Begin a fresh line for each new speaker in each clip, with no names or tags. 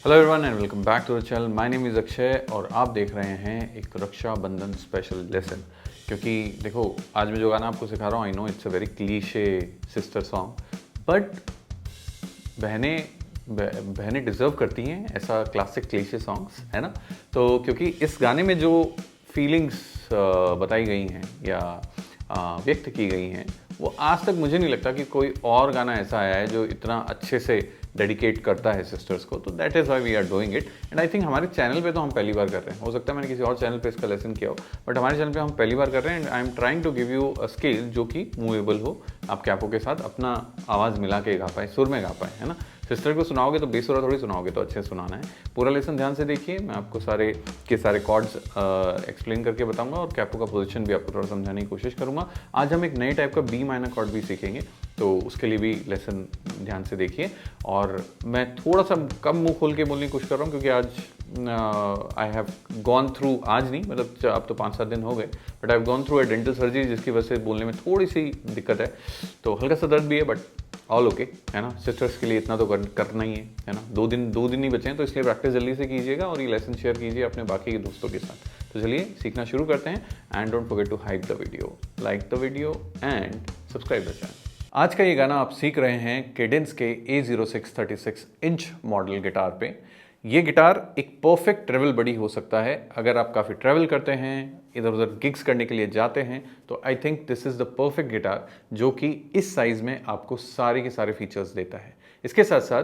Hello everyone and welcome back to the channel. My name is Akshay और आप देख रहे हैं एक रक्षाबंधन स्पेशल लेसन। क्योंकि देखो, आज मैं जो गाना आपको सिखा रहा हूँ, I know it's a very cliche sister song, but बहनें बहनें डिज़र्व करती हैं ऐसा क्लासिक क्लीशे सॉन्ग्स, है ना। तो क्योंकि इस गाने में जो फीलिंग्स बताई गई हैं या व्यक्त की गई हैं, वो आज तक मुझे नहीं लगता कि कोई और गाना ऐसा आया है जो इतना अच्छे से डेडिकेट करता है सिस्टर्स को। तो that is why we are doing it and I think हमारे चैनल पे तो हम पहली बार कर रहे हैं। हो सकता है मैंने किसी और चैनल पे इसका लेसन किया हो, बट हमारे चैनल पे हम पहली बार कर रहे हैं and I am trying to give you a scale जो कि मूवेबल हो, आप कैपों के साथ अपना आवाज़ मिला के गा पाए, सुर में गा पाए, है ना। सिस्टर को सुनाओगे तो बेसुरा थोड़ी सुनाओगे, तो अच्छे सुनाना है। पूरा लेसन ध्यान से देखिए, मैं आपको सारे के सारे कॉर्ड्स एक्सप्लेन करके बताऊंगा और कैपो का पोजीशन भी आपको थोड़ा समझाने की कोशिश करूंगा। आज हम एक नए टाइप का बी माइनर कॉर्ड भी सीखेंगे, तो उसके लिए भी लेसन ध्यान से देखिए। और मैं थोड़ा सा कम मुंह खोल के बोलने की कोशिश कर रहा हूँ क्योंकि आज आई हैव गॉन थ्रू, आज नहीं मतलब अब तो 5-7 दिन हो गए, but I have gone through a dental surgery जिसकी वजह से बोलने में थोड़ी सी दिक्कत है। तो हल्का सा दर्द भी है, बट ऑल ओके, है ना। सिस्टर्स के लिए इतना तो करना ही है ना। 2 दिन ही बचे हैं, तो इसलिए प्रैक्टिस जल्दी से कीजिएगा और ये लेसन शेयर कीजिए अपने बाकी के दोस्तों के साथ। तो चलिए सीखना शुरू करते हैं and don't forget to hype the video, like the video and subscribe the channel. आज का ये गाना आप सीख रहे हैं केडेंस के A06 36 इंच मॉडल गिटार पे। ये गिटार एक परफेक्ट ट्रैवल बडी हो सकता है अगर आप काफ़ी ट्रैवल करते हैं, इधर उधर गिग्स करने के लिए जाते हैं, तो I think this is the perfect guitar जो कि इस साइज़ में आपको सारे के सारे फीचर्स देता है। इसके साथ साथ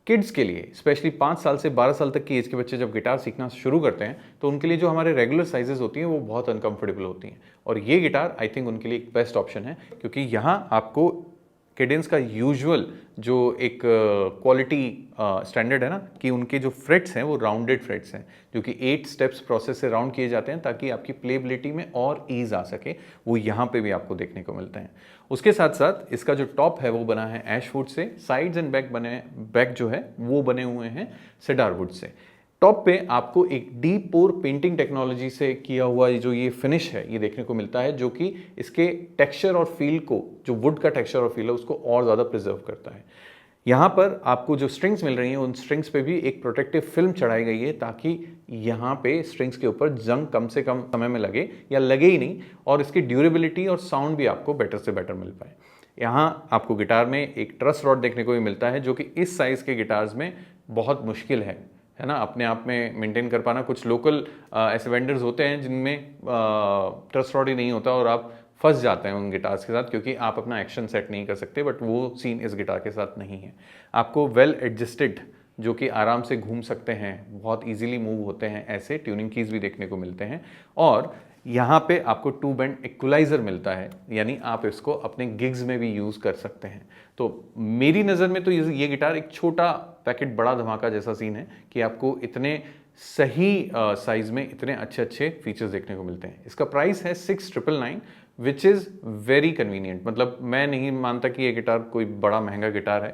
किड्स के लिए, स्पेशली 5 साल से 12 साल तक की एज के बच्चे जब गिटार सीखना शुरू करते हैं तो उनके लिए जो हमारे रेगुलर साइजेस होती हैं वो बहुत अनकंफर्टेबल होती हैं, और ये गिटार आई थिंक उनके लिए एक बेस्ट ऑप्शन है। क्योंकि यहाँ आपको केडेंस का यूजुअल जो एक क्वालिटी स्टैंडर्ड है ना, कि उनके जो फ्रेट्स हैं वो राउंडेड फ्रेट्स हैं, जो कि 8 स्टेप्स प्रोसेस से राउंड किए जाते हैं ताकि आपकी प्लेबिलिटी में और ईज आ सके, वो यहाँ पे भी आपको देखने को मिलते हैं। उसके साथ साथ इसका जो टॉप है वो बना है ऐश वुड से, साइड्स एंड बैक जो है वो बने हुए हैं सेडार वुड से। टॉप पे आपको एक डीप पोर पेंटिंग टेक्नोलॉजी से किया हुआ जो ये फिनिश है ये देखने को मिलता है, जो कि इसके टेक्सचर और फील को, जो वुड का टेक्सचर और फील है उसको और ज़्यादा प्रिजर्व करता है। यहाँ पर आपको जो स्ट्रिंग्स मिल रही हैं उन स्ट्रिंग्स पे भी एक प्रोटेक्टिव फिल्म चढ़ाई गई है ताकि यहाँ पे स्ट्रिंग्स के ऊपर जंग कम से कम समय में लगे या लगे ही नहीं, और इसकी ड्यूरेबिलिटी और साउंड भी आपको बेटर से बेटर मिल पाए। यहाँ आपको गिटार में एक ट्रस रॉड देखने को भी मिलता है जो कि इस साइज़ के गिटार्स में बहुत मुश्किल है ना, अपने आप में मेंटेन कर पाना। कुछ लोकल ऐसे वेंडर्स होते हैं जिनमें ट्रस्ट रॉड ही नहीं होता और आप फंस जाते हैं उन गिटार्स के साथ क्योंकि आप अपना एक्शन सेट नहीं कर सकते, बट वो सीन इस गिटार के साथ नहीं है। आपको वेल एडजस्टेड, जो कि आराम से घूम सकते हैं, बहुत इजीली मूव होते हैं, ऐसे ट्यूनिंग कीज भी देखने को मिलते हैं। और यहाँ पे आपको 2 बैंड इक्वलाइज़र मिलता है, यानी आप इसको अपने गिग्स में भी यूज़ कर सकते हैं। तो मेरी नज़र में तो ये गिटार एक छोटा पैकेट बड़ा धमाका जैसा सीन है कि आपको इतने सही साइज़ में इतने अच्छे अच्छे फीचर्स देखने को मिलते हैं। इसका प्राइस है 6,999 विच इज़ वेरी कन्वीनियंट। मतलब मैं नहीं मानता कि ये गिटार कोई बड़ा महंगा गिटार है,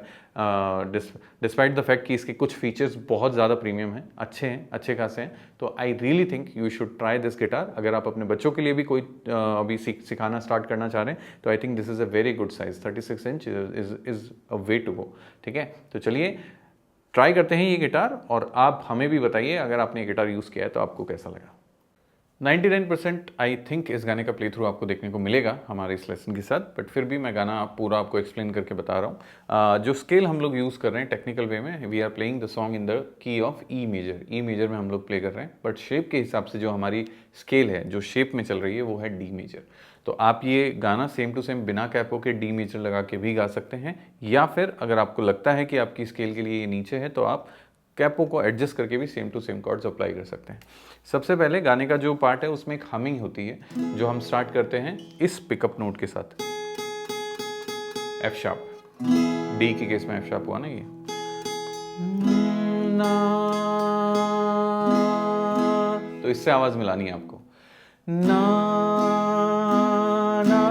डिस्पाइट द फैक्ट कि इसके कुछ फीचर्स बहुत ज़्यादा प्रीमियम हैं, अच्छे खासे हैं। तो I really think you should try this guitar. अगर आप अपने बच्चों के लिए भी कोई अभी सिखाना स्टार्ट करना चाह रहे हैं तो I think this is a very good size. 36 inch is a way to go. ठीक है, तो चलिए ट्राई करते हैं ये गिटार और आप हमें भी बताइए अगर आपने ये गिटार यूज़ किया है तो आपको कैसा लगा। 99% आई थिंक इस गाने का प्ले थ्रू आपको देखने को मिलेगा हमारे इस लेसन के साथ, बट फिर भी मैं गाना पूरा आपको एक्सप्लेन करके बता रहा हूँ। जो स्केल हम लोग यूज़ कर रहे हैं टेक्निकल वे में, we are playing the song in the key of E major. E major में हम लोग प्ले कर रहे हैं, बट शेप के हिसाब से जो हमारी स्केल है, जो शेप में चल रही है, वो है डी मेजर। तो आप ये गाना सेम टू सेम बिना कैपो के डी मेजर लगा के भी गा सकते हैं, या फिर अगर आपको लगता है कि आपकी स्केल के लिए ये नीचे है तो आप कैपो को एडजस्ट करके भी same to same chords apply कर सकते हैं। सबसे पहले गाने का जो पार्ट है उसमें एक हमिंग होती है जो हम स्टार्ट करते हैं इस पिकअप नोट के साथ, एफ शार्प। डी के केस में एफ शार्प हुआ ना ये। तो इससे आवाज मिलानी है आपको, ना ना,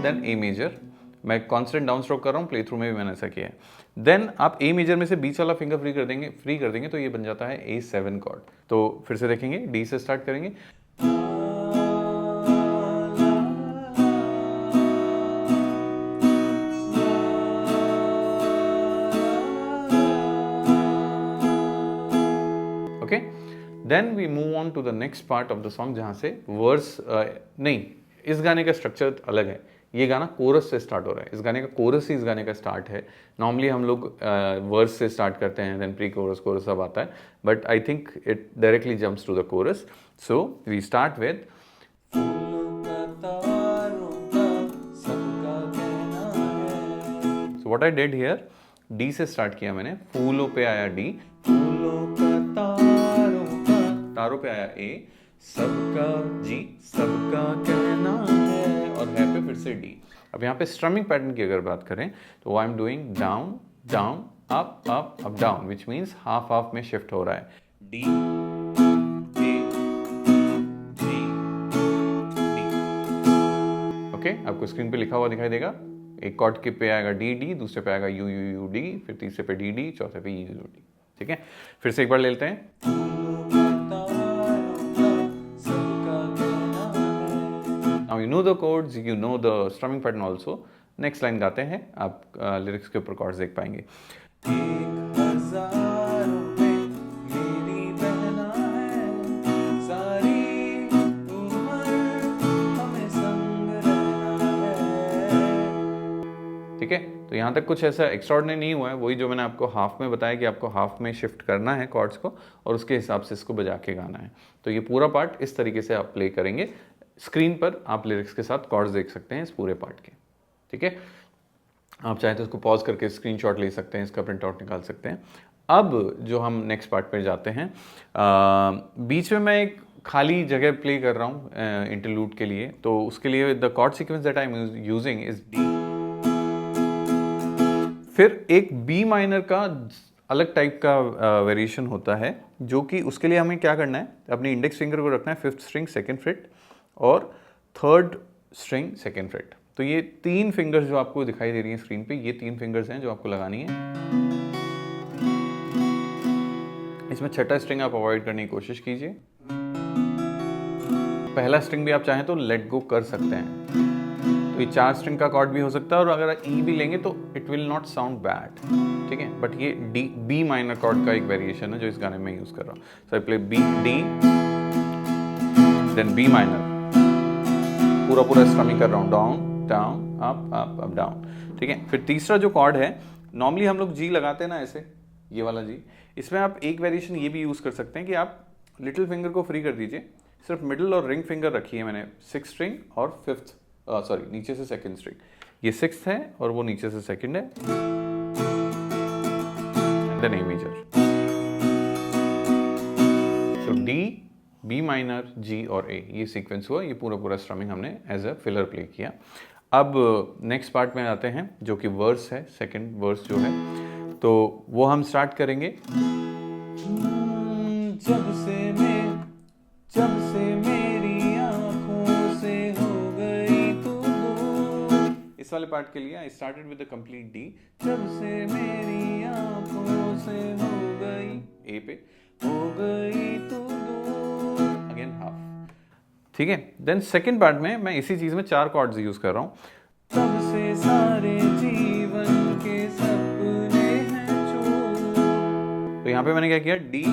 देन ए मेजर। मैं कॉन्स्टेंट डाउन स्ट्रोक कर रहा हूँ, प्ले थ्रू में भी मैंने ऐसा किया है। देन आप ए मेजर में से बीच वाला फिंगर फ्री कर देंगे तो ये बन जाता है A7 कॉर्ड। तो फिर से देखेंगे, डी से स्टार्ट करेंगे, okay, then we move on to the next part of the song, जहाँ से वर्स नहीं, इस गाने का स्ट्रक्चर अलग है। ये गाना कोरस से स्टार्ट हो रहा है, इस गाने का कोरस ही इस गाने का स्टार्ट है। नॉर्मली हम लोग वर्स से स्टार्ट करते हैं, देन प्री कोरस, कोरस सब आता है, but I think it directly jumps to the chorus. So we start with so what I did here, D से स्टार्ट किया मैंने, फूलों पे आया डी, फूलों का तारों पे आया ए, सबका जी, सबका कहना है, और है पे फिर से डी। अब यहाँ पे स्ट्रमिंग पैटर्न की अगर बात करें तो I am doing down down up up up down, which means half half में शिफ्ट हो रहा है। D A G D. Okay, आपको स्क्रीन पे लिखा हुआ दिखाई देगा। एक कॉर्ड के पे आएगा डी डी, दूसरे पे आएगा यू यू यू डी, फिर तीसरे पे डी डी, चौथे पे यू यू डी। ठीक है, फिर से एक बार ले लेते हैं। Now you know the chords, you know the strumming pattern also. Next line गाते हैं, आप लिरिक्स के ऊपर chords देख पाएंगे। 1000 में मेरी बहना है, सारी उम्र हमें संग रहना है। ठीक है, तो यहाँ तक कुछ ऐसा एक्स्ट्राऑर्डिनरी नहीं हुआ है, वही जो मैंने आपको हाफ में बताया कि आपको हाफ में शिफ्ट करना है कॉर्ड्स को, और उसके हिसाब से इसको बजा के गाना है। तो ये पूरा पार्ट इस तरीके से आप प्ले करेंगे। स्क्रीन पर आप लिरिक्स के साथ कॉर्ड्स देख सकते हैं इस पूरे पार्ट के। ठीक है, आप चाहे तो इसको पॉज करके स्क्रीनशॉट ले सकते हैं, इसका प्रिंट आउट निकाल सकते हैं। अब जो हम नेक्स्ट पार्ट पे जाते हैं, बीच में मैं एक खाली जगह प्ले कर रहा हूँ इंटरलूड के लिए, तो उसके लिए the chord sequence that I am using is D. फिर एक बी माइनर का अलग टाइप का वेरिएशन होता है, जो कि उसके लिए हमें क्या करना है, अपनी इंडेक्स फिंगर को रखना है 5th स्ट्रिंग 2nd फ्रेट और 3rd स्ट्रिंग 2nd फ्रेट। तो ये 3 फिंगर्स जो आपको दिखाई दे रही हैं स्क्रीन पे, ये 3 फिंगर्स हैं जो आपको लगानी है। इसमें 6ठा स्ट्रिंग आप अवॉइड करने की कोशिश कीजिए। पहला स्ट्रिंग भी आप चाहें तो लेट गो कर सकते हैं, तो ये 4 स्ट्रिंग का कॉर्ड भी हो सकता है, और अगर ई भी लेंगे तो it will not sound bad. ठीक है, बट ये डी बी माइनर कॉर्ड का एक वेरिएशन है जो इस गाने में यूज कर रहा हूँ। So I play B D then B minor, पूरा स्ट्रमिंग कर रहा हूँ, down down up up up down. ठीक है, फिर तीसरा जो कॉर्ड है, नॉर्मली हम लोग जी लगाते हैं ना ऐसे, ये वाला जी, इसमें आप एक वेरिएशन ये भी यूज कर सकते हैं कि आप लिटिल फिंगर को फ्री कर दीजिए, सिर्फ मिडिल और रिंग फिंगर रखी है मैंने 6th स्ट्रिंग और 5th, सॉरी नीचे से 2nd स्ट्रिंग, ये 6th है और वो नीचे से 2nd है, देन ए मेजर। सो डी, बी माइनर, जी और ए, ये सीक्वेंस हुआ। ये पूरा स्ट्रमिंग हमने एज अ फिलर प्ले किया। अब नेक्स्ट पार्ट में आते हैं जो कि वर्स है, 2nd वर्स जो है, तो वो हम स्टार्ट करेंगे। जब से मेरी आंखों से हो गई तू दूर, इस वाले पार्ट के लिए I started with the complete D. जब से मेरी आंखों से हो गई, ए पे हो गई तू दूर, अगेन हाफ। ठीक है, देन 2nd पार्ट में मैं इसी चीज में 4 कॉर्ड्स यूज कर रहा हूँ। तब से सारे जीवन के सपने हैं चूर, तो यहाँ पे मैंने क्या किया, D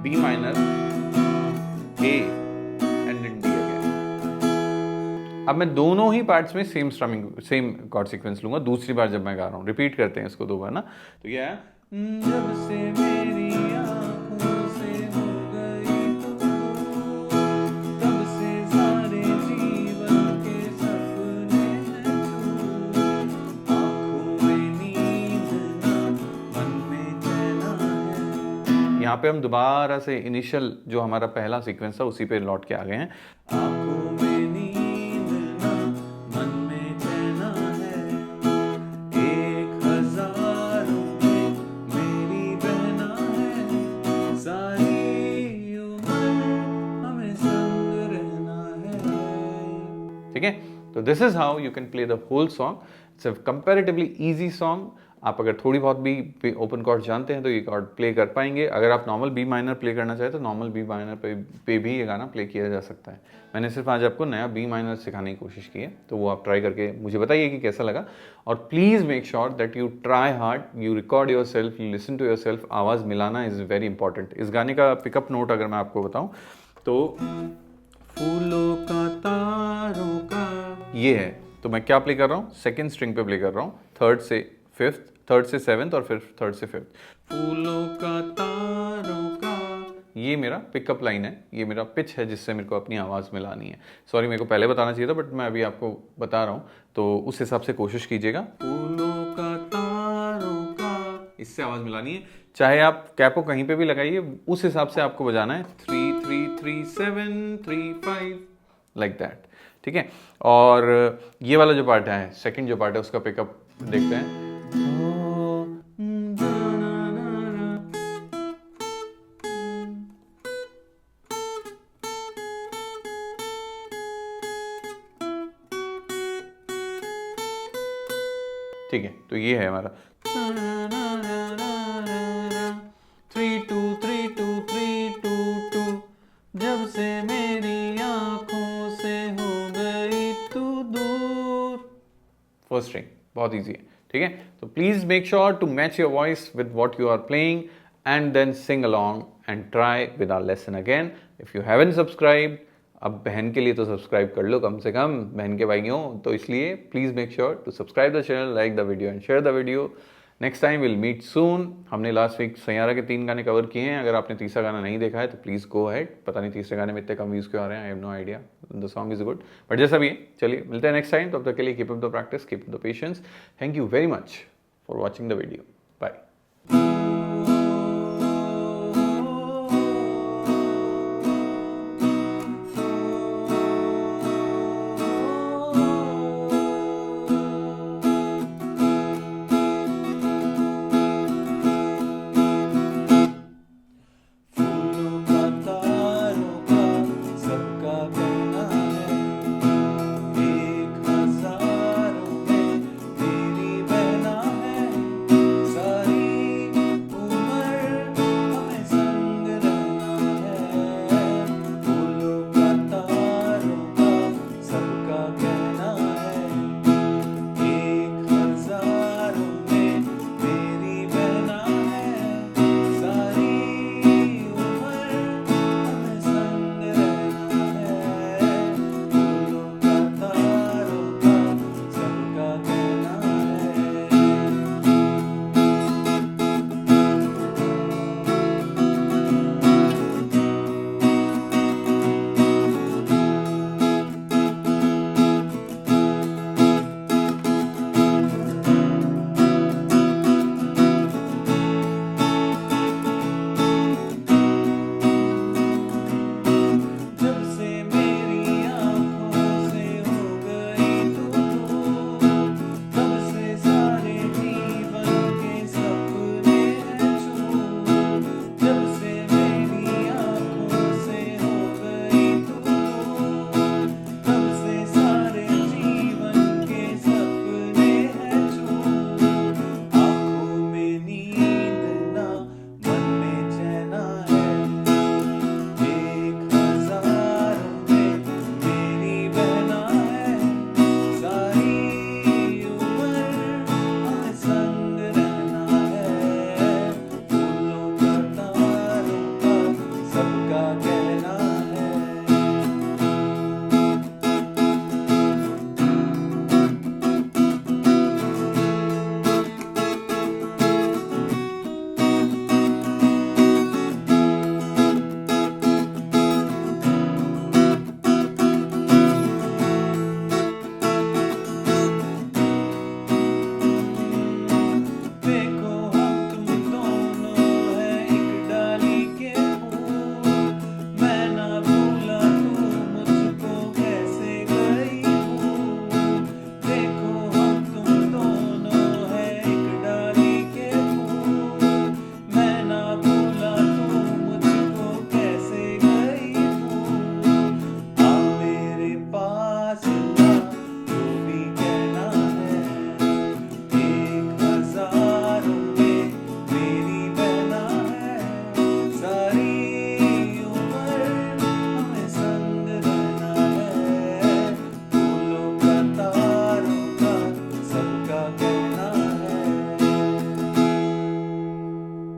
B minor A and D again. अब मैं दोनों ही पार्ट्स में same strumming, same chord sequence लूंगा दूसरी बार जब मैं गा रहा हूँ। रिपीट करते हैं इसको 2 बार ना, तो ये है जब से मेरी आंखों से हो गई तू, तब से सारे जीवन के सपने हैं चूर, आंखों में नींद ना, मन में चैन है। यहाँ पे हम दोबारा से इनिशियल जो हमारा पहला सीक्वेंस था उसी पे लौट के आ गए हैं। आंखों में नींद ना, मन में चैन है, 1000 में मेरी बहना है, सारी उम्र हमें संग रहना है। ठीक है, तो this is how you can play the whole song. It's a comparatively easy song. आप अगर थोड़ी बहुत भी ओपन कॉर्ड जानते हैं तो ये कॉर्ड प्ले कर पाएंगे। अगर आप नॉर्मल बी माइनर प्ले करना चाहें तो नॉर्मल बी माइनर पे भी ये गाना प्ले किया जा सकता है। मैंने सिर्फ आज आपको नया बी माइनर सिखाने की कोशिश की है, तो वो आप ट्राई करके मुझे बताइए कि कैसा लगा। और please make sure that you try hard, you record yourself, you listen to yourself. आवाज़ मिलाना इज़ वेरी इंपॉर्टेंट। इस गाने का पिकअप नोट अगर मैं आपको बताऊँ तो फूलों का तारों का ये है। तो मैं क्या प्ले कर रहा हूँ, सेकेंड स्ट्रिंग पे प्ले कर रहा हूँ, थर्ड से फिफ्थ, थर्ड से सेवेंथ और फिर थर्ड से फिफ्थ। फूलों का तारों का, ये मेरा पिकअप लाइन है, ये मेरा पिच है जिससे मेरे को अपनी आवाज़ मिलानी है। सॉरी, मेरे को पहले बताना चाहिए था बट मैं अभी आपको बता रहा हूँ, तो उस हिसाब से कोशिश कीजिएगा। फूलों का तारों का, इससे आवाज़ मिलानी है। चाहे आप कैपो कहीं पे भी लगाइए, उस हिसाब से आपको बजाना है। 3 3 3 7 3 5 लाइक दैट, ठीक है। और ये वाला जो पार्ट है, सेकंड जो पार्ट है, उसका पिकअप देखते हैं। ठीक है, तो ये है हमारा 3 2 3 2 3 2 2, जब से मेरी आंखों से हो गई तू दूर। फर्स्ट स्ट्रिंग बहुत इजी है, ठीक है। तो please make sure to match your voice with what you are playing and then sing along and try with our lesson again. If you haven't subscribe, अब बहन के लिए तो सब्सक्राइब कर लो कम से कम, बहन के भाई हो, तो इसलिए please make sure to subscribe the channel, like the video and share the video. Next time will meet soon. हमने लास्ट वीक सैयारा के 3 गाने कवर किए हैं। अगर आपने तीसरा गाना नहीं देखा है तो प्लीज़ गो अहेड। पता नहीं तीसरे गाने में इतने कम व्यूज़ क्यों आ रहे हैं, I have no idea. The song is good, but जैसा भी है, चलिए मिलते हैं नेक्स्ट टाइम। तब तक के लिए keep up the practice, keep up the patience. Thank you very much for watching the video.